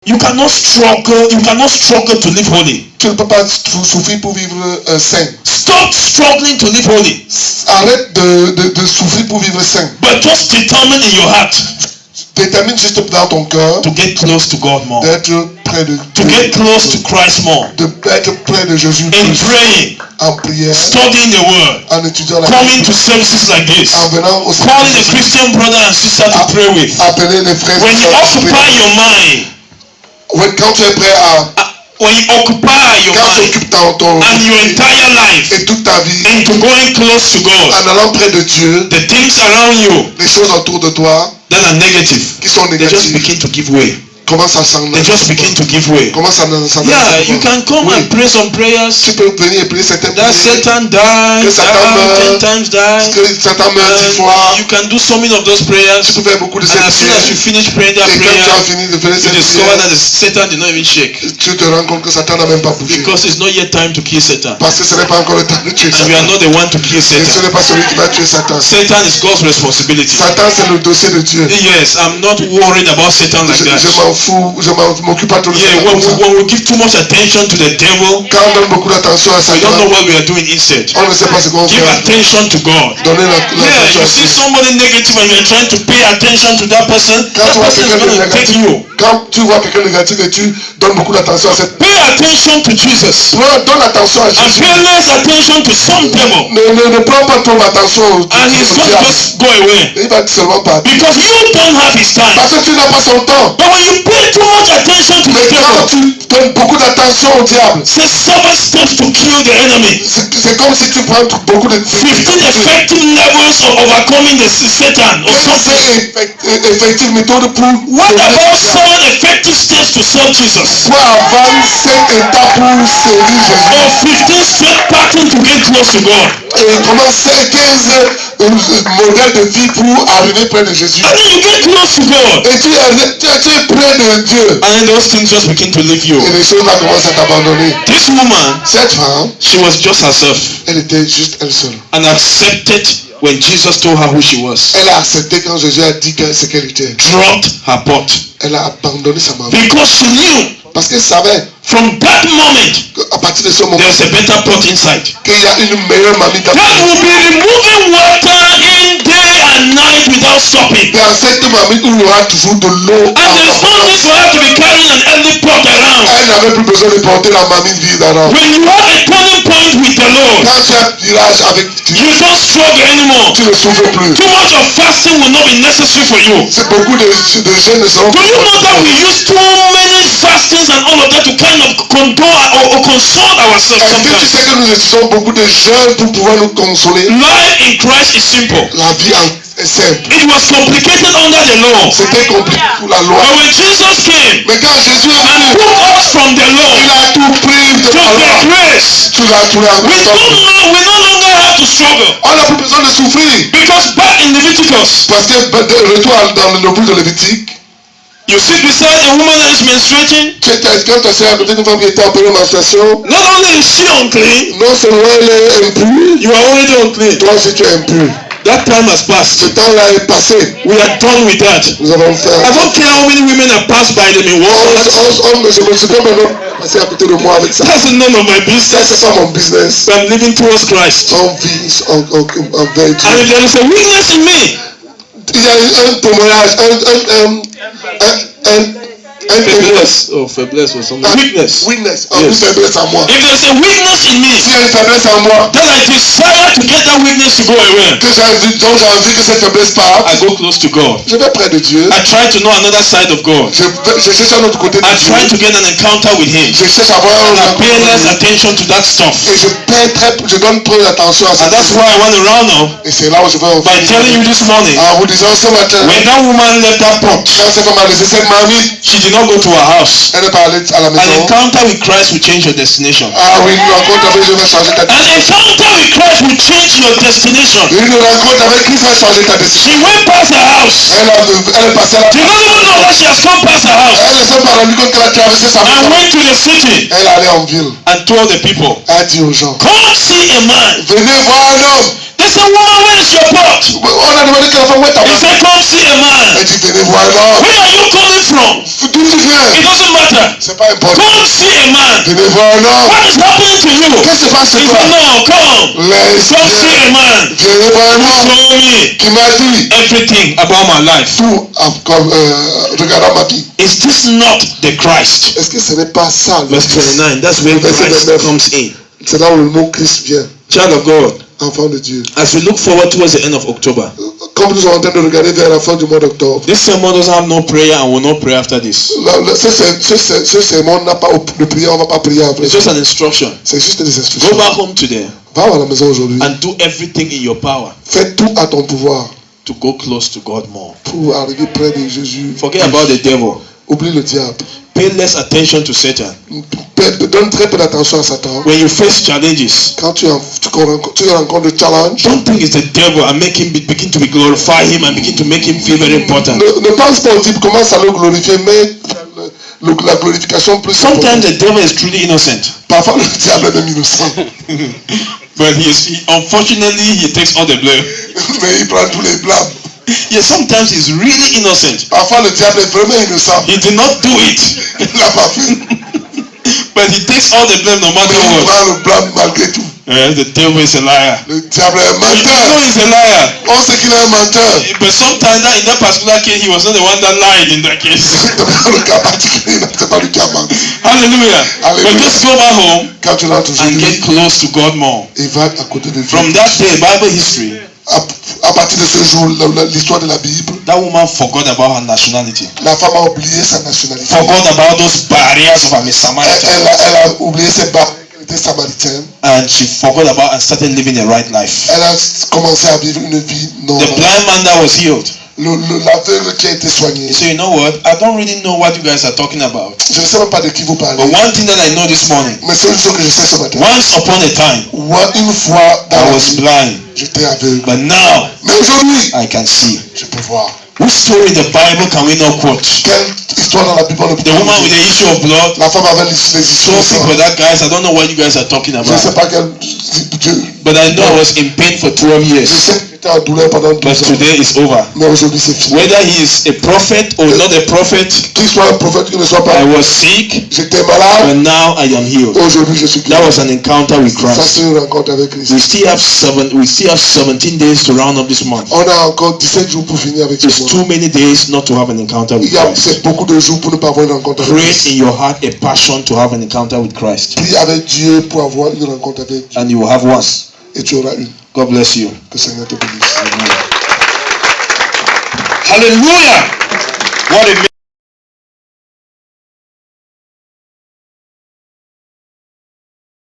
You cannot struggle to live holy. Tu ne peux pas souffrir pour vivre saint. Stop struggling to live holy. Arrête de souffrir pour vivre saint. But just determine in your heart. Détermine juste dans ton cœur to get close to God more. D'être près de to get close to Christ more. D'être près de Jésus. In praying. En prière. Studying the word. En étudiant la coming to services like this. En venant au calling a Christian brother and sister to pray with. Appeler les frères. When you occupy your mind. Quand tu es prêt à when you occupy your mind and your entire life et toute ta vie into going close to God, en allant près de Dieu, the things around you, les choses autour de toi, that are negative, qui sont négatives, they just begin to give way. Commence à s'en They just begin to give way. Commence à s'en yeah, you can come and pray some prayers. Tu peux venir et prier certaines prières. That Satan dies, 10 times dies. Que Satan meurt 10 fois. You can do so many of those prayers. Tu peux faire beaucoup de ces prières. And as soon as you finish praying that prayer, quand tu as fini de faire you discover that Satan did not even shake. Tu te rends compte que Satan n'a même pas bougé. Because it's not yet time to kill Satan. Parce que ce n'est pas encore le temps de tuer Satan. And you are not the one to kill Satan. Et ce n'est pas celui qui va tuer Satan. Satan is God's responsibility. Satan c'est le dossier de Dieu. Yes, I'm not worried about Satan like that. Je m'en fous, je m'occupe pas de Satan. Yeah, when we give too much attention to the devil, quand on donne beaucoup d'attention à Satan, we don't know what we are doing instead. On ne sait pas ce qu'on fait. Give attention to God. Donner l'attention. You see somebody negative and you are trying to pay attention to that person. That person is going to take you. Quand tu vois quelqu'un négatif et tu donnes beaucoup d'attention à cette personne. Pay attention to Jesus. Donne attention à Jésus. And pay less attention to some devil. Ne prends pas trop attention. And he's going to just go away. Il va seulement partir. Because you don't have his time. Parce que tu n'as pas son temps. But when you pay too much attention to the devil, quand tu donnes beaucoup d'attention au diable, c'est 7 steps to kill the enemy. C'est comme si tu prends beaucoup de 15 effective levels of overcoming the Satan or something. Effective méthode pour. What about 7 effective steps to serve Jesus? Quoi avant 7 étapes pour servir Jésus? Or 15 straight patterns to get close to God. Et comment 15 modèles de vie pour arriver près de Jésus? And then you get close to God. Et tu es près de Dieu. And then those things just begin to leave you. Et les choses là commencent à t'abandonner. This woman, cette femme, she was just herself. Elle était juste elle seule. And accepted when Jesus told her who she was. Elle a accepté quand Jésus a dit ce qu'elle était. Dropped her pot. Elle a abandonné sa maman. Because she knew. Parce qu'elle savait. From that moment, à partir de ce moment, there's a better pot inside. Qu'il y a une meilleure mamie dans. That will be removing water in day and night without stopping. Dans cette mamie où il y aura toujours de l'eau. And there is no need for her to be carrying an empty pot around. Elle n'avait plus besoin de porter la mamie vide around. When you have a turning point with the Lord, quand tu as un virage avec Dieu, you don't struggle anymore. Tu ne souffres plus. Too much of fasting will not be necessary for you. C'est beaucoup de jeûnes ne seront pas. Do you know that we use too many fastings and all of that to kind of condone or console ourselves sometimes? Est-ce que tu sais que nous utilisons beaucoup de jeûnes pour pouvoir nous consoler? Life in Christ is simple. La vie est simple. It was complicated under the law. C'était compliqué sous la loi. But when Jesus came, mais quand Jésus est venu, and took us from the law, il a tout pris de la loi. Grace. We no longer have to struggle. On n'a plus besoin de souffrir. Because back in Leviticus, parce que retour dans le livre de Lévitique, you sit beside a woman that is menstruating. Quand tu es à côté d'une femme qui était en période de menstruation, not only is she unclean, non seulement elle est impure, you are already unclean. Toi aussi tu es impur. That time has passed. Ce temps-là est passé. We are done with that. Nous avons fait. I don't care how many women have passed by them in one month. Je me souviens maintenant passer à côté de moi avec ça. That's none of my business. C'est pas mon business. I'm living towards Christ. On vit en vertu. And if there is a weakness in me, il y a un témoignage, faiblesse. Oh, faiblesse or something. Weakness. Weakness. Yes. Faiblesse en moi. If there's a weakness in me, s'il y a une faiblesse en moi, then I desire to get that weakness to go away. Donc j'ai envie que cette faiblesse parte. I go close to God. Je vais près de Dieu. I try to know another side of God. Je cherche un autre côté de Dieu. I try to get an encounter with Him. Je cherche à avoir and I pay less attention to that stuff. Et je donne trop d'attention à ça. And that's why I want to round up. Et c'est là où je veux. By telling you this morning. En vous disant ce matin. When that woman left that pot. Quand cette femme a laissé cette mamie. She did not go to her house. Elle n'est pas allée à la maison. An encounter with Christ will change your destination. Ah oui, une rencontre avec Dieu va changer ta destination. An encounter with Christ will change your destination. Une rencontre avec Christ va changer ta destination. She went past her house. Elle est passée à la. She doesn't even know that she has come past her house. Elle ne s'est pas rendue compte qu'elle a traversé sa maison. And went to the city. Elle est allée en ville. And told the people. Elle a dit aux gens. Come see a man. Venez voir un homme. They said, woman, where is your pot? On a demandé que la femme où est ta main. He said, come see a man. Elle dit, venez voir un homme. Where are you coming from? D'où tu viens? It doesn't matter. C'est pas important. Come see a man. Venez voir un homme. What is happening to you? Qu'est-ce qui se passe He chez toi? said, no, come. Come see a man. Venez voir un homme Show me qui m'a dit everything about my life. tout regardant ma vie. Is this not the Christ? Est-ce que ce n'est pas ça le Verse Christ? 29. That's where Verset Christ 29. comes in. C'est là où le mot Christ vient. Child of God, Enfant de Dieu. as we look forward towards the end of October, Comme nous sommes en train de regarder vers la fin du mois d'octobre, this sermon doesn't have no prayer and will not pray after this. ce sermon n'a pas de prière, on ne va pas prier après. It's just an instruction. C'est juste des Go instructions. back home today Va à la maison aujourd'hui. and do everything in your power Fais tout à ton pouvoir to go close to God more. pour arriver près de Jésus. Forget about the devil. Oublie le diable. Pay less attention to Satan. Donne très peu d'attention à Satan. When you face challenges, Quand tu rencontres le challenge, don't think it's the devil and make him begin to glorify him and begin to make him feel very important. ne pense pas au type, commence à le glorifier, mais la glorification plus Sometimes importante. the devil is truly innocent, Parfois le diable est même innocent, but unfortunately he takes all the blame. mais il prend tous les blâmes. Yeah, sometimes he's really innocent. Parfois le diable est vraiment innocent. He did not do it, Il l'a pas fait. but he takes all the blame no Mais matter il what. prend le blâme malgré tout. The devil is a liar. Le diable est un You know menteur. he's a liar. On sait qu'il est un menteur. But sometimes in that particular case, he was not the one that lied in that case. Dans le cas particulier, c'est pas lui qui a menti. Hallelujah. Hallelujah. But just go back home Quand tu rentres and aujourd'hui, get close to God more. il va à côté de Dieu. From that day, Bible history, À partir de ce jour, l'histoire de la Bible, that woman forgot about her nationality. la femme a oublié sa nationalité. Forgot about those barriers of I'm a Samaritan. Elle a oublié ses barres. Elle était samaritaine. And she forgot about and started living a right life. Elle a commencé à vivre une vie The normale. blind man that was healed. L'aveugle qui a été soigné. He said, you know what? I don't really know what you guys are talking about. Je ne sais même pas de qui vous parlez. But one thing that I know this morning, Mais c'est une chose que je sais ce matin. once upon a time, Une fois dans I la was vie, blind. j'étais aveugle. But now, Mais aujourd'hui, I can see. je peux voir. Which story in the Bible can we not quote? Quelle histoire dans la Bible on ne peut The pas woman with dire? the issue of blood. La femme avait les So histoires. sick for that, guys. I don't know what you guys are talking Je ne sais about. pas quel Dieu. But I know I was in pain for 12 Je years. sais que j'étais en douleur pendant But 12 ans. today is over. Mais aujourd'hui c'est fini. Whether he is a prophet or not a prophet, Qu'il soit un prophète, qu'il ne soit pas. I was sick, J'étais malade. but now I am healed. Aujourd'hui je suis That guéri. was an encounter with Ça Christ. c'est une rencontre avec Christ. We still have 17 days to round up this month. On a encore 17 jours pour finir avec ce It's mois. too many days not to have an encounter with Christ. C'est beaucoup de jours pour ne pas avoir une rencontre avec Create Christ. in your heart a passion to have an encounter with Christ, Prie avec Dieu pour avoir une rencontre avec Dieu. and you will have one. Et tu auras une. God bless you. Que le Seigneur te bénisse. Hallelujah. What a